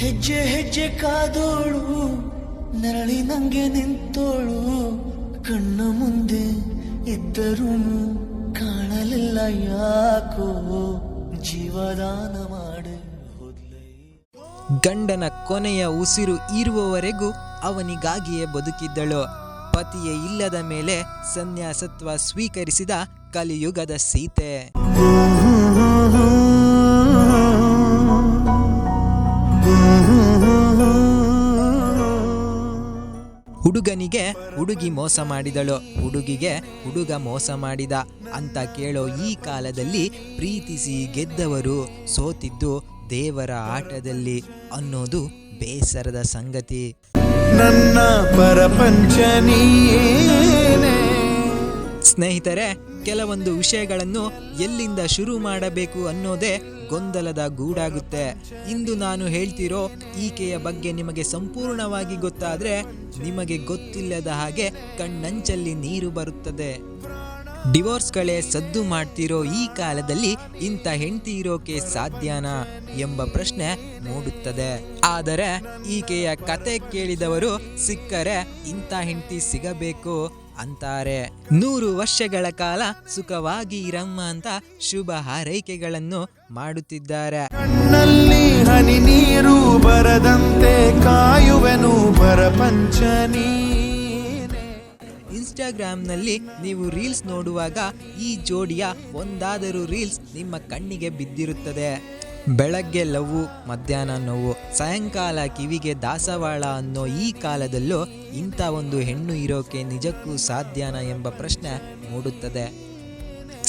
ಹೆಜ್ಜೆ ಹೆಜ್ಜೆ ಕಾದೋಳು ನರಳಿ ನಂಗೆ ನಿಂತೋಳು ಕಣ್ಣ ಮುಂದೆ ಇದ್ದರೂ ಕಾಣಲಿಲ್ಲ ಯಾಕೋ ಜೀವದಾನ ಮಾಡಿ ಹೋದ್ಲೆ. ಗಂಡನ ಕೊನೆಯ ಉಸಿರು ಇರುವವರೆಗೂ ಅವನಿಗಾಗಿಯೇ ಬದುಕಿದ್ದಳು. ಪತಿಯೇ ಇಲ್ಲದ ಮೇಲೆ ಸನ್ಯಾಸತ್ವ ಸ್ವೀಕರಿಸಿದ ಕಲಿಯುಗದ ಸೀತೆ. ಹುಡುಗನಿಗೆ ಹುಡುಗಿ ಮೋಸ ಮಾಡಿದಳು, ಹುಡುಗಿಗೆ ಹುಡುಗ ಮೋಸ ಮಾಡಿದ ಅಂತ ಕೇಳೋ ಈ ಕಾಲದಲ್ಲಿ ಪ್ರೀತಿಸಿ ಗೆದ್ದವರು ಸೋತಿದ್ದು ದೇವರ ಆಟದಲ್ಲಿ ಅನ್ನೋದು ಬೇಸರದ ಸಂಗತಿ. ನನ್ನ ಪರಪಂಚ ನೀನೇ. ಸ್ನೇಹಿತರೆ, ಕೆಲವೊಂದು ವಿಷಯಗಳನ್ನು ಎಲ್ಲಿಂದ ಶುರು ಮಾಡಬೇಕು ಅನ್ನೋದೇ ಗೊಂದಲದ ಗೂಡಾಗುತ್ತೆ. ಇಂದು ನಾನು ಹೇಳ್ತಿರೋ ಈಕೆಯ ಬಗ್ಗೆ ನಿಮಗೆ ಸಂಪೂರ್ಣವಾಗಿ ಗೊತ್ತಾದ್ರೆ ನಿಮಗೆ ಗೊತ್ತಿಲ್ಲದ ಹಾಗೆ ಕಣ್ಣಂಚಲ್ಲಿ ನೀರು ಬರುತ್ತದೆ. ಡಿವೋರ್ಸ್ಗಳೇ ಸದ್ದು ಮಾಡ್ತಿರೋ ಈ ಕಾಲದಲ್ಲಿ ಇಂಥ ಹೆಂಡತಿ ಇರೋಕೆ ಸಾಧ್ಯನಾ ಎಂಬ ಪ್ರಶ್ನೆ ಮೂಡುತ್ತದೆ. ಆದರೆ ಈಕೆಯ ಕತೆ ಕೇಳಿದವರು ಸಿಕ್ಕರೆ ಇಂಥ ಹೆಂಡತಿ ಸಿಗಬೇಕು ಅಂತಾರೆ. 100 ವರ್ಷಗಳ ಕಾಲ ಸುಖವಾಗಿ ಇರಮ್ಮ ಅಂತ ಶುಭ ಹಾರೈಕೆಗಳನ್ನು ಮಾಡುತ್ತಿದ್ದಾರೆ. ಕಣ್ಣಲ್ಲಿ ಹನಿ ನೀರು ಬರದಂತೆ ಕಾಯುವೆನು ಪರಪಂಚ ನೀನೇ. ಇನ್ಸ್ಟಾಗ್ರಾಮ್ನಲ್ಲಿ ನೀವು ರೀಲ್ಸ್ ನೋಡುವಾಗ ಈ ಜೋಡಿಯ ಒಂದಾದರೂ ರೀಲ್ಸ್ ನಿಮ್ಮ ಕಣ್ಣಿಗೆ ಬಿದ್ದಿರುತ್ತದೆ. ಬೆಳಗ್ಗೆ ಲವ್ವು, ಮಧ್ಯಾಹ್ನ ನೋವು, ಸಾಯಂಕಾಲ ಕಿವಿಗೆ ದಾಸವಾಳ ಅನ್ನೋ ಈ ಕಾಲದಲ್ಲೂ ಇಂಥ ಒಂದು ಹೆಣ್ಣು ಇರೋಕೆ ನಿಜಕ್ಕೂ ಸಾಧ್ಯನಾ ಎಂಬ ಪ್ರಶ್ನೆ ಮೂಡುತ್ತದೆ.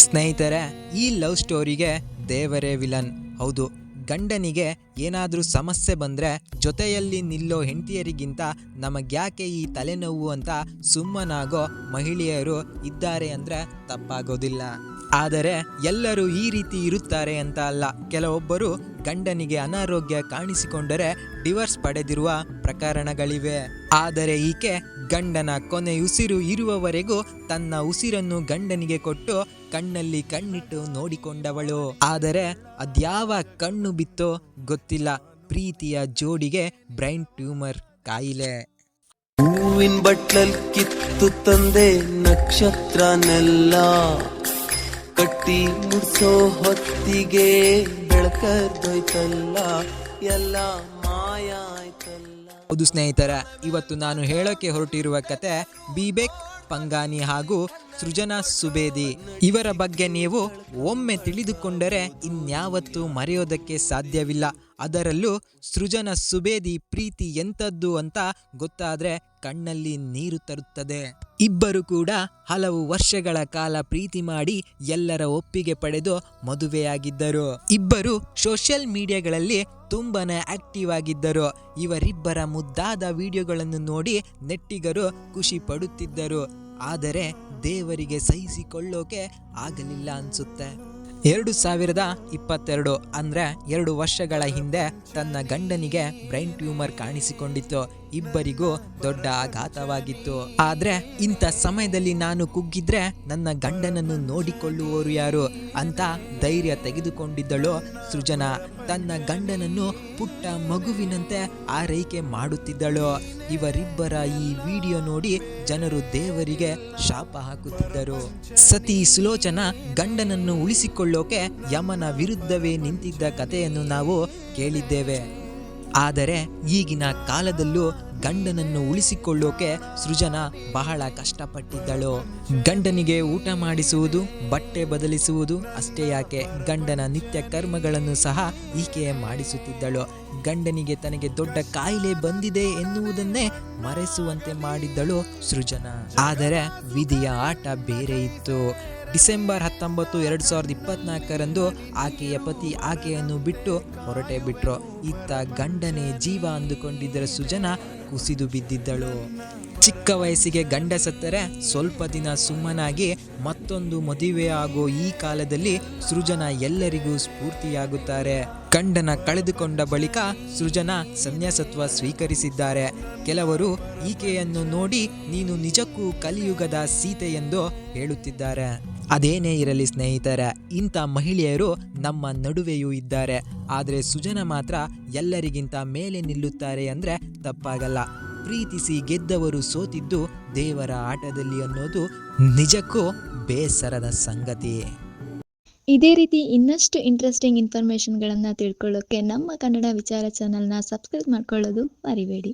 ಸ್ನೇಹಿತರೆ, ಈ ಲವ್ ಸ್ಟೋರಿಗೆ ದೇವರೇ ವಿಲನ್. ಹೌದು, ಗಂಡನಿಗೆ ಏನಾದರೂ ಸಮಸ್ಯೆ ಬಂದರೆ ಜೊತೆಯಲ್ಲಿ ನಿಲ್ಲೋ ಹೆಂಡತಿಯರಿಗಿಂತ ನಮಗ್ಯಾಕೆ ಈ ತಲೆನೋವು ಅಂತ ಸುಮ್ಮನಾಗೋ ಮಹಿಳೆಯರು ಇದ್ದಾರೆ ಅಂದರೆ ತಪ್ಪಾಗೋದಿಲ್ಲ. ಆದರೆ ಎಲ್ಲರೂ ಈ ರೀತಿ ಇರುತ್ತಾರೆ ಅಂತ ಅಲ್ಲ. ಕೆಲವೊಬ್ಬರು ಗಂಡನಿಗೆ ಅನಾರೋಗ್ಯ ಕಾಣಿಸಿಕೊಂಡರೆ ಡಿವೋರ್ಸ್ ಪಡೆದಿರುವ ಪ್ರಕರಣಗಳಿವೆ. ಆದರೆ ಈಕೆ ಗಂಡನ ಕೊನೆಯುಸಿರು ಇರುವವರೆಗೂ ತನ್ನ ಉಸಿರನ್ನು ಗಂಡನಿಗೆ ಕೊಟ್ಟು ಕಣ್ಣಲ್ಲಿ ಕಣ್ಣಿಟ್ಟು ನೋಡಿಕೊಂಡವಳು. ಆದರೆ ಅದ್ಯಾವ ಕಣ್ಣು ಬಿತ್ತೋ ಗೊತ್ತಿಲ್ಲ, ಪ್ರೀತಿಯ ಜೋಡಿಗೆ ಬ್ರೈನ್ ಟ್ಯೂಮರ್ ಕಾಯಿಲೆ. ಹೂವಿನ ಬಟ್ಲಲ್ ಕಿತ್ತು ತಂದೆ ನಕ್ಷತ್ರನೆಲ್ಲ ಕಟ್ಟಿ ಮುಡ್ಸೋ ಹೊತ್ತಿಗೆ ಬೆಳಕದೋಯ್ತಲ್ಲ, ಎಲ್ಲ ಮಾಯ ಆಯ್ತಲ್ಲ. ಹೌದು ಸ್ನೇಹಿತರ, ಇವತ್ತು ನಾನು ಹೇಳೋಕೆ ಹೊರಟಿರುವ ಕತೆ ಬಿಬೇಕ್ ಪಂಗಾನಿ ಹಾಗೂ ಸೃಜನಾ ಸುಬೇದಿ. ಇವರ ಬಗ್ಗೆ ನೀವು ಒಮ್ಮೆ ತಿಳಿದುಕೊಂಡರೆ ಇನ್ಯಾವತ್ತೂ ಮರೆಯೋದಕ್ಕೆ ಸಾಧ್ಯವಿಲ್ಲ. ಅದರಲ್ಲೂ ಸೃಜನಾ ಸುಬೇದಿ ಪ್ರೀತಿ ಎಂಥದ್ದು ಅಂತ ಗೊತ್ತಾದ್ರೆ ಕಣ್ಣಲ್ಲಿ ನೀರು ತರುತ್ತದೆ. ಇಬ್ಬರು ಕೂಡ ಹಲವು ವರ್ಷಗಳ ಕಾಲ ಪ್ರೀತಿ ಮಾಡಿ ಎಲ್ಲರ ಒಪ್ಪಿಗೆ ಪಡೆದು ಮದುವೆಯಾಗಿದ್ದರು. ಇಬ್ಬರು ಸೋಷಿಯಲ್ ಮೀಡಿಯಾಗಳಲ್ಲಿ ತುಂಬಾನೇ ಆಕ್ಟಿವ್ ಆಗಿದ್ದರು. ಇವರಿಬ್ಬರ ಮುದ್ದಾದ ವಿಡಿಯೋಗಳನ್ನು ನೋಡಿ ನೆಟ್ಟಿಗರು ಖುಷಿ ಪಡುತ್ತಿದ್ದರು. ಆದರೆ ದೇವರಿಗೆ ಸಹಿಸಿಕೊಳ್ಳೋಕೆ ಆಗಲಿಲ್ಲ ಅನ್ಸುತ್ತೆ. 2022 ಅಂದ್ರೆ 2 ವರ್ಷಗಳ ಹಿಂದೆ ತನ್ನ ಗಂಡನಿಗೆ ಬ್ರೈನ್ ಟ್ಯೂಮರ್ ಕಾಣಿಸಿಕೊಂಡಿತ್ತು. ಇಬ್ಬರಿಗೂ ದೊಡ್ಡ ಆಘಾತವಾಗಿತ್ತು. ಆದ್ರೆ ಇಂಥ ಸಮಯದಲ್ಲಿ ನಾನು ಕುಗ್ಗಿದ್ರೆ ನನ್ನ ಗಂಡನನ್ನು ನೋಡಿಕೊಳ್ಳುವವರು ಯಾರು ಅಂತ ಧೈರ್ಯ ತೆಗೆದುಕೊಂಡಿದ್ದಳು ಸೃಜನಾ. ತನ್ನ ಗಂಡನನ್ನು ಪುಟ್ಟ ಮಗುವಿನಂತೆ ಆರೈಕೆ ಮಾಡುತ್ತಿದ್ದಳು. ಇವರಿಬ್ಬರ ಈ ವಿಡಿಯೋ ನೋಡಿ ಜನರು ದೇವರಿಗೆ ಶಾಪ ಹಾಕುತ್ತಿದ್ದರು. ಸತಿ ಸುಲೋಚನಾ ಗಂಡನನ್ನು ಉಳಿಸಿಕೊಳ್ಳೋಕೆ ಯಮನ ವಿರುದ್ಧವೇ ನಿಂತಿದ್ದ ಕಥೆಯನ್ನು ನಾವು ಕೇಳಿದ್ದೇವೆ. ಆದರೆ ಈಗಿನ ಕಾಲದಲ್ಲೂ ಗಂಡನನ್ನು ಉಳಿಸಿಕೊಳ್ಳೋಕೆ ಸೃಜನಾ ಬಹಳ ಕಷ್ಟಪಟ್ಟಿದ್ದಳು. ಗಂಡನಿಗೆ ಊಟ ಮಾಡಿಸುವುದು, ಬಟ್ಟೆ ಬದಲಿಸುವುದು ಅಷ್ಟೇ ಯಾಕೆ, ಗಂಡನ ನಿತ್ಯ ಕರ್ಮಗಳನ್ನು ಸಹ ಈಕೆಯೇ ಮಾಡಿಸುತ್ತಿದ್ದಳು. ಗಂಡನಿಗೆ ತನಗೆ ದೊಡ್ಡ ಕಾಯಿಲೆ ಬಂದಿದೆ ಎನ್ನುವುದನ್ನೇ ಮರೆಸುವಂತೆ ಮಾಡಿದ್ದಳು ಸೃಜನಾ. ಆದರೆ ವಿಧಿಯ ಆಟ ಬೇರೆ ಇತ್ತು. ಡಿಸೆಂಬರ್ 19, 2024 ಆಕೆಯ ಪತಿ ಆಕೆಯನ್ನು ಬಿಟ್ಟು ಹೊರಟೇ ಬಿಟ್ರು. ಇತ್ತ ಗಂಡನೇ ಜೀವ ಅಂದುಕೊಂಡಿದ್ದರ ಸೃಜನಾ ಕುಸಿದು ಬಿದ್ದಿದ್ದಳು. ಚಿಕ್ಕ ವಯಸ್ಸಿಗೆ ಗಂಡ ಸತ್ತರೆ ಸ್ವಲ್ಪ ದಿನ ಸುಮ್ಮನಾಗಿ ಮತ್ತೊಂದು ಮದುವೆ ಆಗೋ ಈ ಕಾಲದಲ್ಲಿ ಸೃಜನಾ ಎಲ್ಲರಿಗೂ ಸ್ಫೂರ್ತಿಯಾಗುತ್ತಾರೆ. ಗಂಡನ ಕಳೆದುಕೊಂಡ ಬಳಿಕ ಸೃಜನಾ ಸನ್ಯಾಸತ್ವ ಸ್ವೀಕರಿಸಿದ್ದಾರೆ. ಕೆಲವರು ಈಕೆಯನ್ನು ನೋಡಿ ನೀನು ನಿಜಕ್ಕೂ ಕಲಿಯುಗದ ಸೀತೆ ಎಂದು ಹೇಳುತ್ತಿದ್ದಾರೆ. ಅದೇನೇ ಇರಲಿ ಸ್ನೇಹಿತರೆ, ಇಂಥ ಮಹಿಳೆಯರು ನಮ್ಮ ನಡುವೆಯೂ ಇದ್ದಾರೆ. ಆದರೆ ಸುಜನ ಮಾತ್ರ ಎಲ್ಲರಿಗಿಂತ ಮೇಲೆ ನಿಲ್ಲುತ್ತಾರೆ ಅಂದರೆ ತಪ್ಪಾಗಲ್ಲ. ಪ್ರೀತಿಸಿ ಗೆದ್ದವರು ಸೋತಿದ್ದು ದೇವರ ಆಟದಲ್ಲಿ ಅನ್ನೋದು ನಿಜಕ್ಕೂ ಬೇಸರದ ಸಂಗತಿ. ಇದೇ ರೀತಿ ಇನ್ನಷ್ಟು ಇಂಟ್ರೆಸ್ಟಿಂಗ್ ಇನ್ಫಾರ್ಮೇಷನ್ಗಳನ್ನು ತಿಳ್ಕೊಳ್ಳೋಕ್ಕೆ ನಮ್ಮ ಕನ್ನಡ ವಿಚಾರ ಚಾನಲ್ನ ಸಬ್ಸ್ಕ್ರೈಬ್ ಮಾಡ್ಕೊಳ್ಳೋದು ಮರಿಬೇಡಿ.